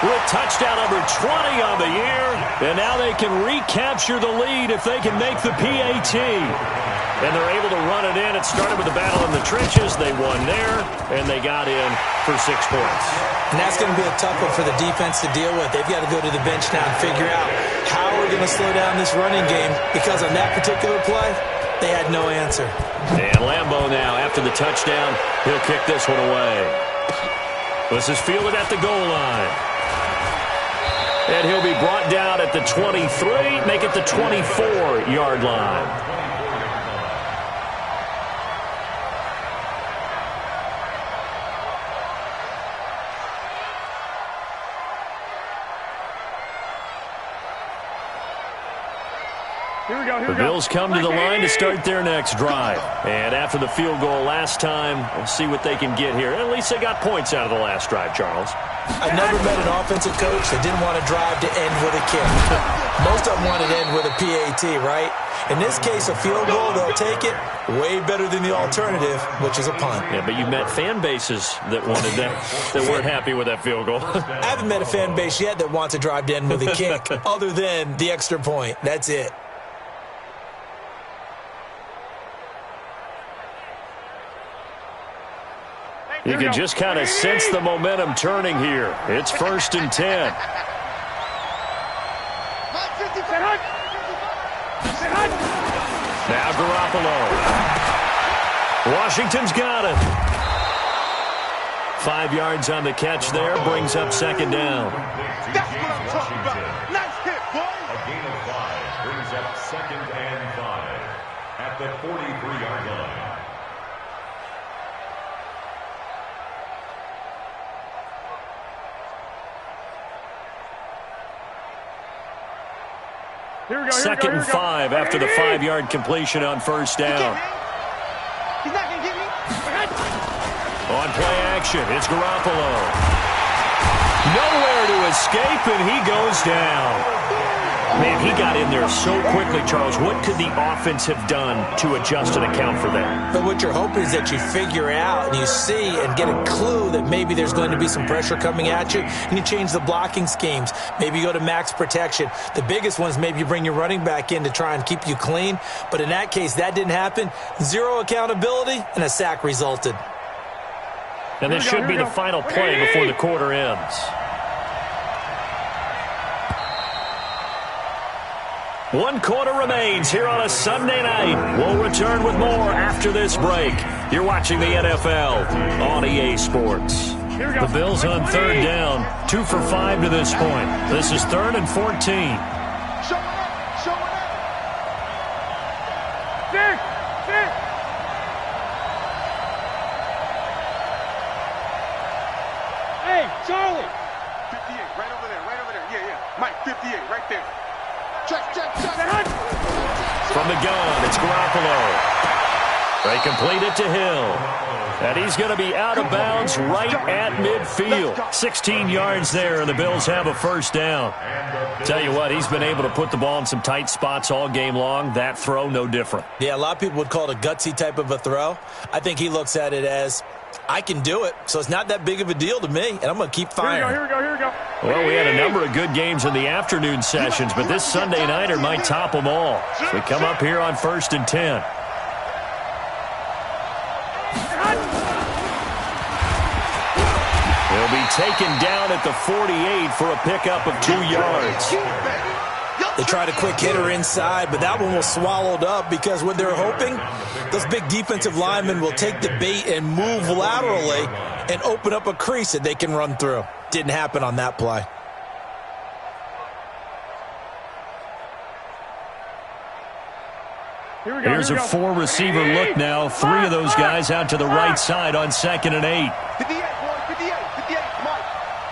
with touchdown number 20 on the year. And now they can recapture the lead if they can make the PAT. And they're able to run it in. It started with the battle in the trenches. They won there, and they got in for 6 points. And that's going to be a tough one for the defense to deal with. They've got to go to the bench now and figure out how we're going to slow down this running game, because on that particular play, they had no answer. And Lambeau now, after the touchdown, he'll kick this one away. This is fielded at the goal line. And he'll be brought down at the 23, make it the 24-yard line. The Bills come to the line to start their next drive. And after the field goal last time, we'll see what they can get here. At least they got points out of the last drive, Charles. I've never met an offensive coach that didn't want to drive to end with a kick. Most of them want to end with a PAT, right? In this case, a field goal, they'll take it. Way better than the alternative, which is a punt. Yeah, but you've met fan bases that wanted that weren't happy with that field goal. I haven't met a fan base yet that wants to drive to end with a kick, other than the extra point. That's it. You can just kind of sense the momentum turning here. It's 1st and 10. Now Garoppolo. Washington's got it. 5 yards on the catch there. Brings up second down. That's what I'm talking about. Nice hit, boy. A gain of 5 brings up second and 5 at the 43-yard line. Second and 5 after the 5-yard completion on first down. He's not going to get me. On play action, it's Garoppolo. Nowhere to escape, and he goes down. Man, he got in there so quickly, Charles. What could the offense have done to adjust and account for that? But what you're hoping is that you figure out and you see and get a clue that maybe there's going to be some pressure coming at you, and you change the blocking schemes. Maybe you go to max protection. The biggest one is maybe you bring your running back in to try and keep you clean. But in that case, that didn't happen. Zero accountability, and a sack resulted. And this should be the final play before the quarter ends. One quarter remains here on a Sunday night. We'll return with more after this break. You're watching the NFL on EA Sports. The Bills on third down, 2 for 5 to this point. This is 3rd and 14. Show it up. Show it up. Dick. Dick. Hey, Charlie. 58, right over there, right over there. Yeah, yeah. Mike, 58, right there. Check. From the gun, it's Garoppolo. They complete it to Hill. And he's going to be out of bounds right at midfield. 16 yards there, and the Bills have a first down. Tell you what, he's been able to put the ball in some tight spots all game long. That throw, no different. Yeah, a lot of people would call it a gutsy type of a throw. I think he looks at it as, I can do it, so it's not that big of a deal to me, and I'm going to keep firing. Here we go. Well, we had a number of good games in the afternoon sessions, but this Sunday nighter might top them all. So we come up here on 1st and 10. He'll be taken down at the 48 for a pickup of 2 yards. They tried a quick hitter inside, but that one was swallowed up because what they're hoping, those big defensive linemen will take the bait and move laterally and open up a crease that they can run through. Didn't happen on that play. Here's a 4-receiver look now. 3 of those guys out to the right side on 2nd and 8. 58, boy, 58, Mike.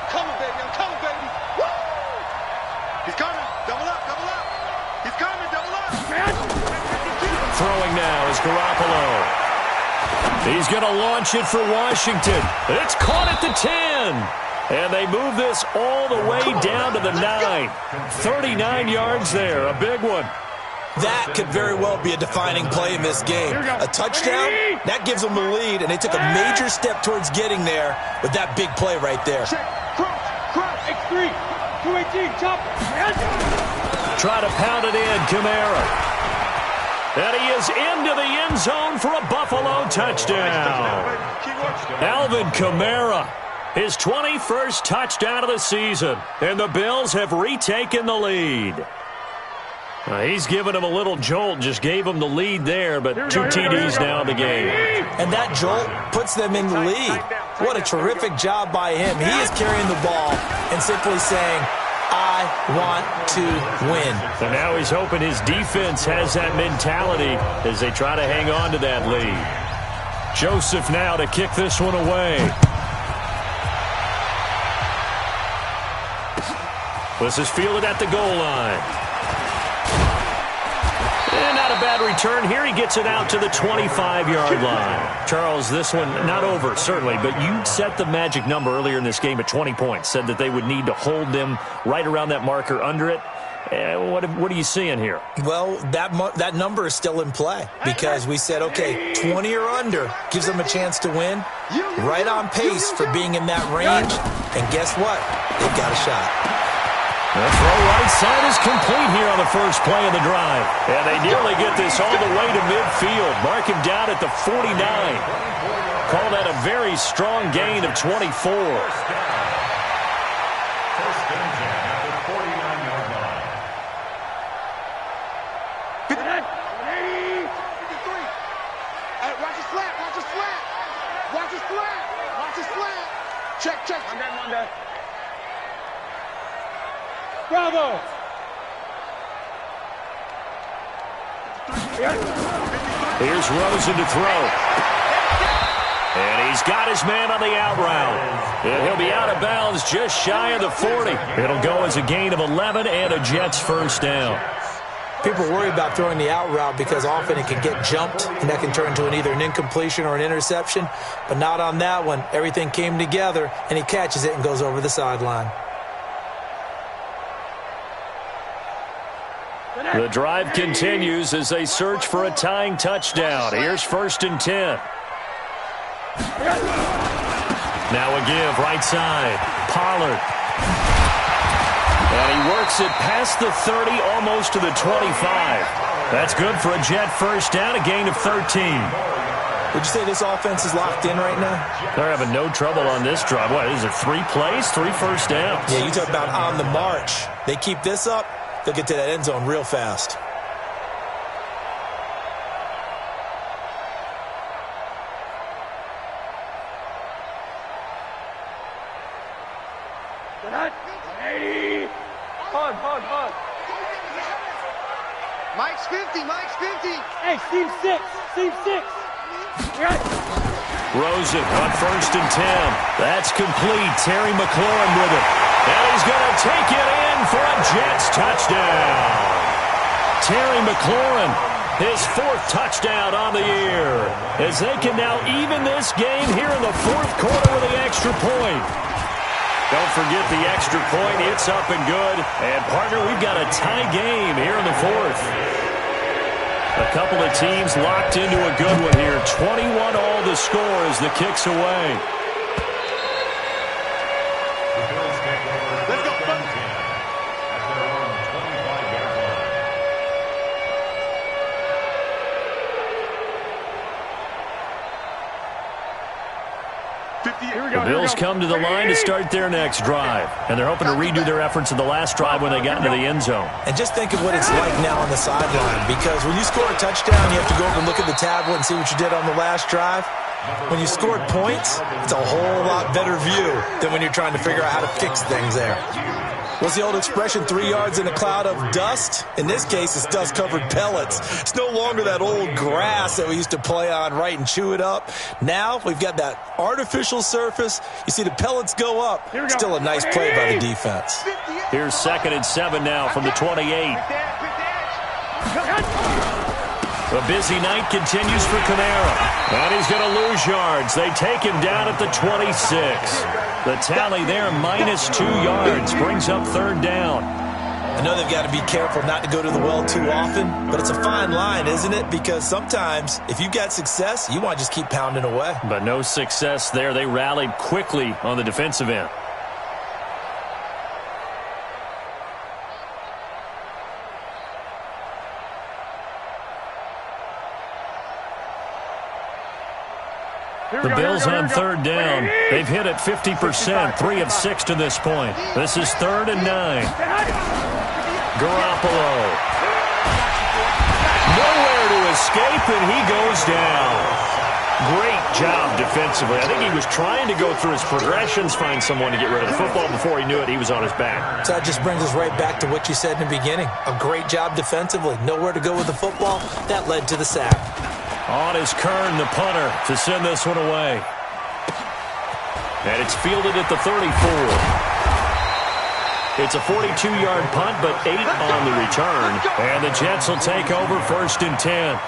Coming, baby, I'm coming, baby. Woo! He's coming, double up. He's coming, double up. Throwing now is Garoppolo. He's going to launch it for Washington. It's caught at the 10. And they move this all the way down to the 9. 39 yards there, a big one. That could very well be a defining play in this game. A touchdown, that gives them the lead, and they took a major step towards getting there with that big play right there. Check. Cross. X3. 218. Chop. Try to pound it in, Kamara. And he is into the end zone for a Buffalo touchdown. Alvin Kamara, his 21st touchdown of the season, and the Bills have retaken the lead. He's given him a little jolt, just gave him the lead there, but 2 TDs now in the game. And that jolt puts them in the lead. What a terrific job by him. He is carrying the ball and simply saying, I want to win. So now he's hoping his defense has that mentality as they try to hang on to that lead. Joseph now to kick this one away. This is fielded at the goal line. And not a bad return here. He gets it out to the 25-yard line. Charles, this one not over, certainly, but you set the magic number earlier in this game at 20 points, said that they would need to hold them right around that marker under it. What are you seeing here? Well, that number is still in play because we said, okay, 20 or under gives them a chance to win. Right on pace for being in that range. And guess what? They've got a shot. The throw right side is complete here on the first play of the drive. And they nearly get this all the way to midfield. Mark him down at the 49. Call that a very strong gain of 24. First and 10 at the 49-yard line. his flat. Watch his flat. Check. Monday. Bravo. Here's Rosen to throw. And he's got his man on the out route. And he'll be out of bounds just shy of the 40. It'll go as a gain of 11 and a Jets first down. People worry about throwing the out route because often it can get jumped, and that can turn into either an incompletion or an interception. But not on that one. Everything came together, and he catches it and goes over the sideline. The drive continues as they search for a tying touchdown. Here's 1st and 10. Now a give right side. Pollard. And he works it past the 30, almost to the 25. That's good for a Jet first down, a gain of 13. Would you say this offense is locked in right now? They're having no trouble on this drive. What, is it 3 plays, 3 first downs? Yeah, you talk about on the march. They keep this up, they'll get to that end zone real fast. Hard. Mike's 50. Hey, Steve 6. Rosen on 1st and 10. That's complete. Terry McLaurin with it. And he's going to take it in for a Jets touchdown. Terry McLaurin, his 4th touchdown on the year, as they can now even this game here in the 4th quarter with the extra point. Don't forget the extra point. It's up and good. And, partner, we've got a tie game here in the 4th. A couple of teams locked into a good one here. 21 all the score as the kick's away. Let's go, at their own 25-yard line. The Bills come to the line to start their next drive. And they're hoping to redo their efforts in the last drive when they got into the end zone. And just think of what it's like now on the sideline, because when you score a touchdown, you have to go over and look at the tablet and see what you did on the last drive. When you scored points, it's a whole lot better view than when you're trying to figure out how to fix things there. What's the old expression, 3 yards in a cloud of dust? In this case, it's dust-covered pellets. It's no longer that old grass that we used to play on, right, and chew it up. Now we've got that artificial surface. You see the pellets go up. Still a nice play by the defense. Here's 2nd and 7 now from the 28. A busy night continues for Kamara. And he's going to lose yards. They take him down at the 26. The tally there, -2 yards, brings up 3rd down. I know they've got to be careful not to go to the well too often, but it's a fine line, isn't it? Because sometimes, if you've got success, you want to just keep pounding away. But no success there. They rallied quickly on the defensive end. The Bills on 3rd down. They've hit it 50%, 3 of 6 to this point. This is 3rd and 9. Garoppolo. Nowhere to escape, and he goes down. Great job defensively. I think he was trying to go through his progressions, find someone to get rid of the football. Before he knew it, he was on his back. So that just brings us right back to what you said in the beginning. A great job defensively. Nowhere to go with the football. That led to the sack. On is Kern, the punter, to send this one away. And it's fielded at the 34. It's a 42-yard punt, but 8 on the return. And the Jets will take over 1st and 10.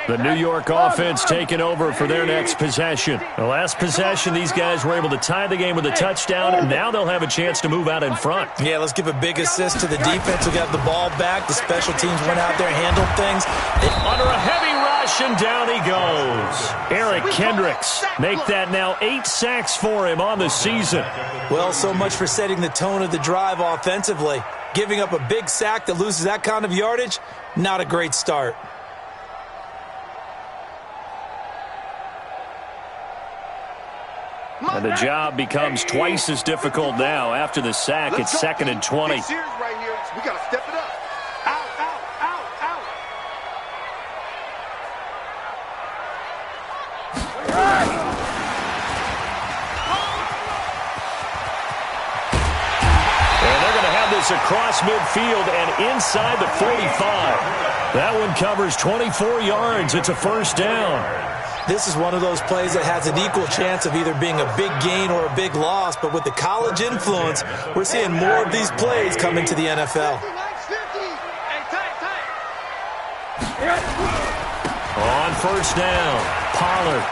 The New York offense taking over for their next possession. The last possession, these guys were able to tie the game with a touchdown, and now they'll have a chance to move out in front. Yeah, let's give a big assist to the defense who got the ball back. The special teams went out there, handled things. Under a heavy rush, position, down he goes. Eric Kendricks, make that now 8 sacks for him on the season. Well, so much for setting the tone of the drive offensively. Giving up a big sack that loses that kind of yardage, not a great start. And the job becomes twice as difficult now. After the sack, it's 2nd and 20. Right here. We got to step it up. Out. And they're going to have this across midfield and inside the 45. That one covers 24 yards. It's a first down. This is one of those plays that has an equal chance of either being a big gain or a big loss, but with the college influence, we're seeing more of these plays come into the NFL. On first down, Pollard.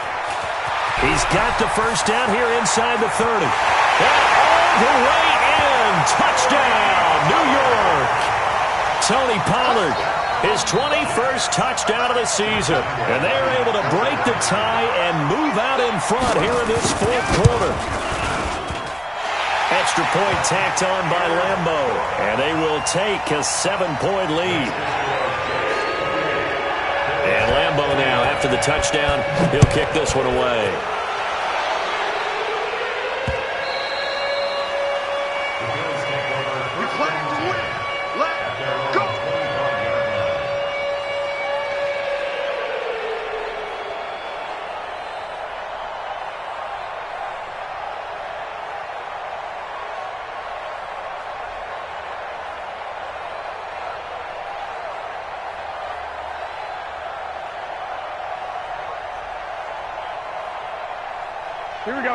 He's got the first down here inside the 30. And all the way in. Touchdown, New York. Tony Pollard, his 21st touchdown of the season. And they are able to break the tie and move out in front here in this fourth quarter. Extra point tacked on by Lambeau. And they will take a 7-point lead. And Lambeau now, after the touchdown, he'll kick this one away.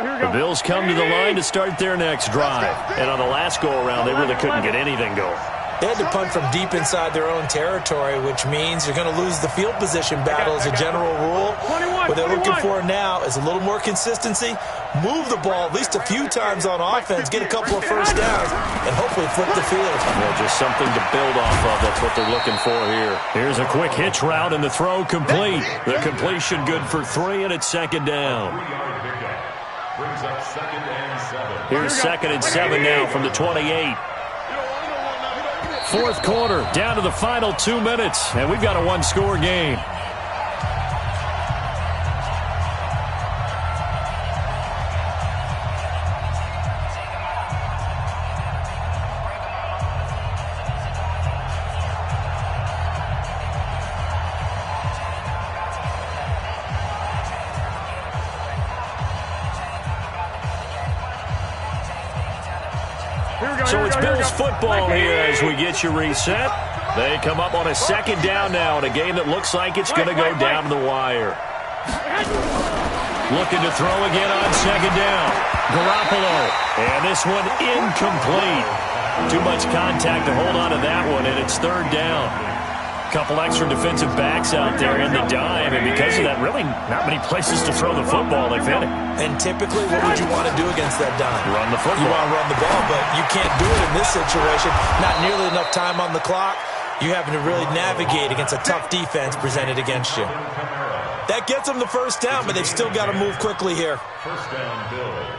The Bills come to the line to start their next drive. And on the last go-around, they really couldn't get anything going. They had to punt from deep inside their own territory, which means you're going to lose the field position battle as a general rule. What they're looking for now is a little more consistency, move the ball at least a few times on offense, get a couple of first downs, and hopefully flip the field. Well, just something to build off of. That's what they're looking for here. Here's a quick hitch route, and the throw complete. The completion good for 3, and it's 2nd down. Brings up 2nd and 7. Here's 2nd and 7 now from the 28. Fourth quarter, down to the final 2 minutes, and we've got a 1-score game. So it's Bills football here as we get you reset. They come up on a 2nd down now in a game that looks like it's going to go down to the wire. Looking to throw again on 2nd down. Garoppolo. And this one incomplete. Too much contact to hold on to that one, and it's 3rd down. Couple extra defensive backs out there in the dime, and because of that, really not many places to throw the football, if any. And typically, what would you want to do against that dime? Run the football. You want to run the ball, but you can't do it in this situation. Not nearly enough time on the clock. You having to really navigate against a tough defense presented against you. That gets them the first down, but they've still got to move quickly here. First down, Bills.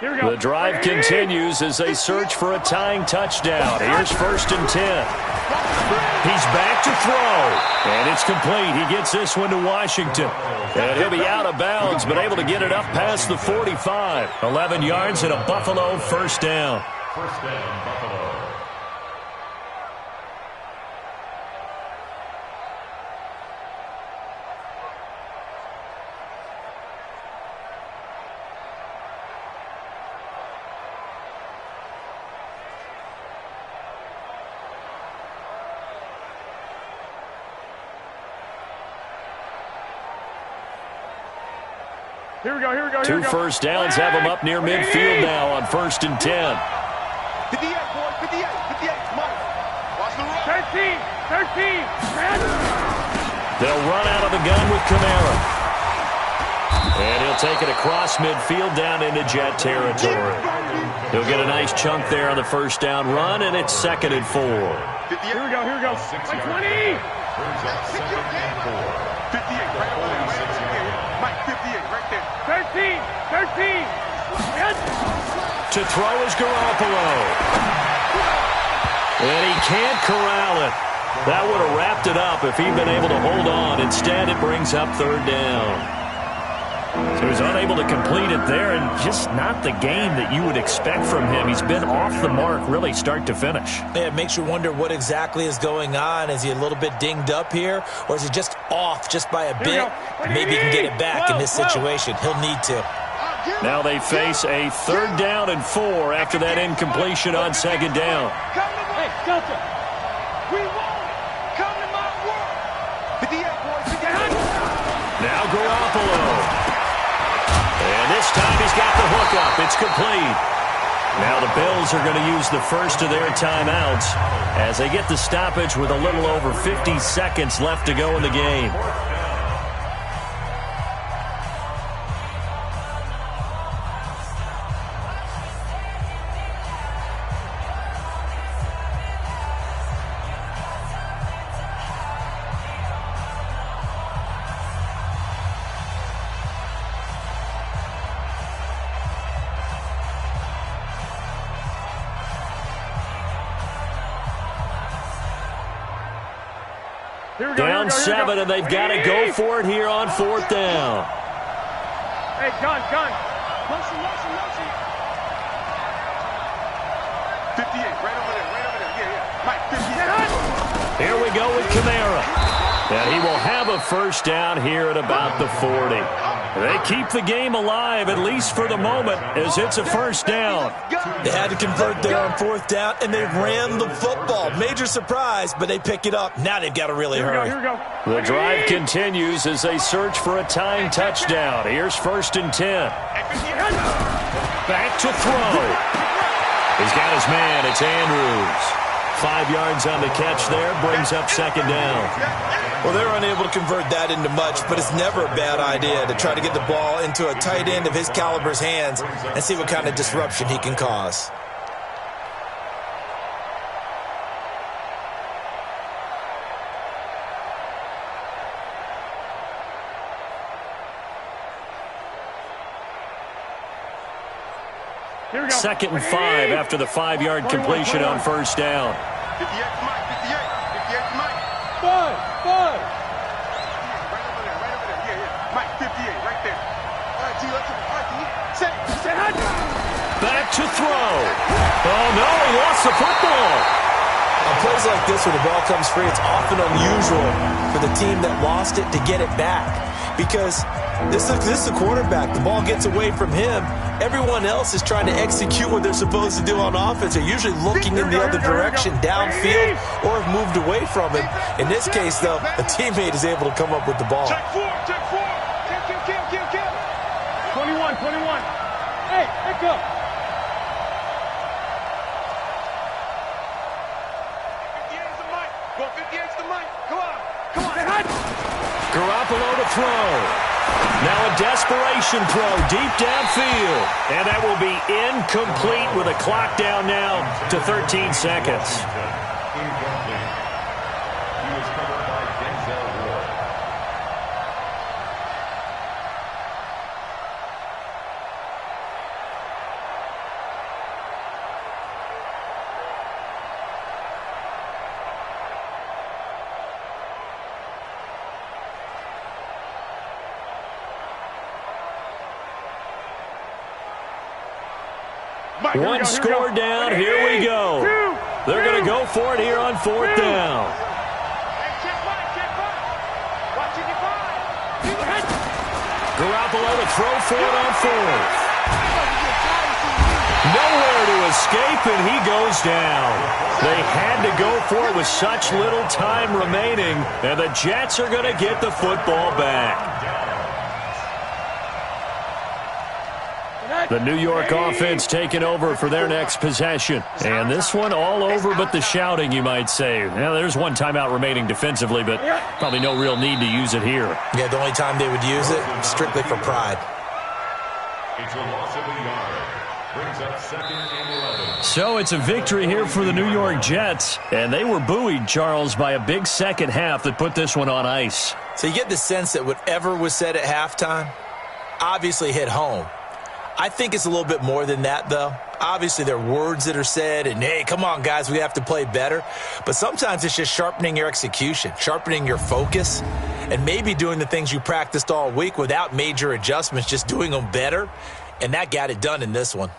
The drive continues as they search for a tying touchdown. Here's 1st and 10. He's back to throw, and it's complete. He gets this one to Washington, and he'll be out of bounds, but able to get it up past the 45. 11 yards and a Buffalo first down. First down, Buffalo. Here we go. 2 first downs have him up near midfield now on 1st and 10. 58, boy, 58, Mike. Watch the run. 13. They'll run out of the gun with Kamara. And he'll take it across midfield down into Jet territory. He'll get a nice chunk there on the first down run, and it's 2nd and 4. Here we go, here we go. 20! Brings up second and 4. 58, right over there, right over there. Mike, 58, right there. 13! To throw is Garoppolo. And he can't corral it. That would have wrapped it up if he'd been able to hold on. Instead, it brings up third down. So he's unable to complete it there, and just not the game that you would expect from him. He's been off the mark really start to finish. Yeah, it makes you wonder what exactly is going on. Is he a little bit dinged up here, or is he just off just by a bit? Maybe he can get it back in this situation. He'll need to. Now they face a third down and 4 after that incompletion on second down. Hey, Delta! We won! Come to my world! 58, boys, 58. Now Garoppolo. And this time he's got the hook up. It's complete. Now the Bills are going to use the first of their timeouts as they get the stoppage with a little over 50 seconds left to go in the game. Down 7, and they've got to go for it here on fourth down. Hey, gun! Motion! 58, right over there. Yeah. Mike, 58. Here we go with Kamara. And he will have a first down here at about the 40. They keep the game alive, at least for the moment, as it's a first down. They had to convert there on fourth down, and they ran the football. Major surprise, but they pick it up. Now they've got to really hurry. Here we go. The drive continues as they search for a tying touchdown. Here's first and 10. Back to throw. He's got his man. It's Andrews. 5 yards on the catch there, brings up second down. Well, they're unable to convert that into much, but it's never a bad idea to try to get the ball into a tight end of his caliber's hands and see what kind of disruption he can cause. Second and 5 after the 5-yard completion on first down. 58 to Mike, 58 to Mike. Five. Right over there. Yeah. Mike, 58, right there. All right, G, let's go. Say hi. Back to throw. Oh, no, he lost the football. On plays like this, when the ball comes free, it's often unusual for the team that lost it to get it back. Because this is the quarterback. The ball gets away from him. Everyone else is trying to execute what they're supposed to do on offense. They're usually looking in the other direction, downfield, or have moved away from him. In this case, though, a teammate is able to come up with the ball. Check four. Kill. 21. Hey, pick up. 58's the Mike. Go 58's the Mike. Come on. Garoppolo to throw. Now a desperation throw deep downfield. And that will be incomplete with a clock down now to 13 seconds. Incomplete. He was covered by Denzel Ward. One score down. Here we go. They're going to go for it here on fourth down. Garoppolo to throw for it on fourth. Nowhere to escape, and he goes down. They had to go for it with such little time remaining, and the Jets are going to get the football back. The New York offense taking over for their next possession. And this one all over but the shouting, you might say. Now, there's one timeout remaining defensively, but probably no real need to use it here. Yeah, the only time they would use it, strictly for pride. It's a loss of a yard. Brings up 2nd and 11. So it's a victory here for the New York Jets, and they were buoyed, Charles, by a big second half that put this one on ice. So you get the sense that whatever was said at halftime obviously hit home. I think it's a little bit more than that, though. Obviously, there are words that are said, and, hey, come on, guys, we have to play better. But sometimes it's just sharpening your execution, sharpening your focus, and maybe doing the things you practiced all week without major adjustments, just doing them better. And that got it done in this one.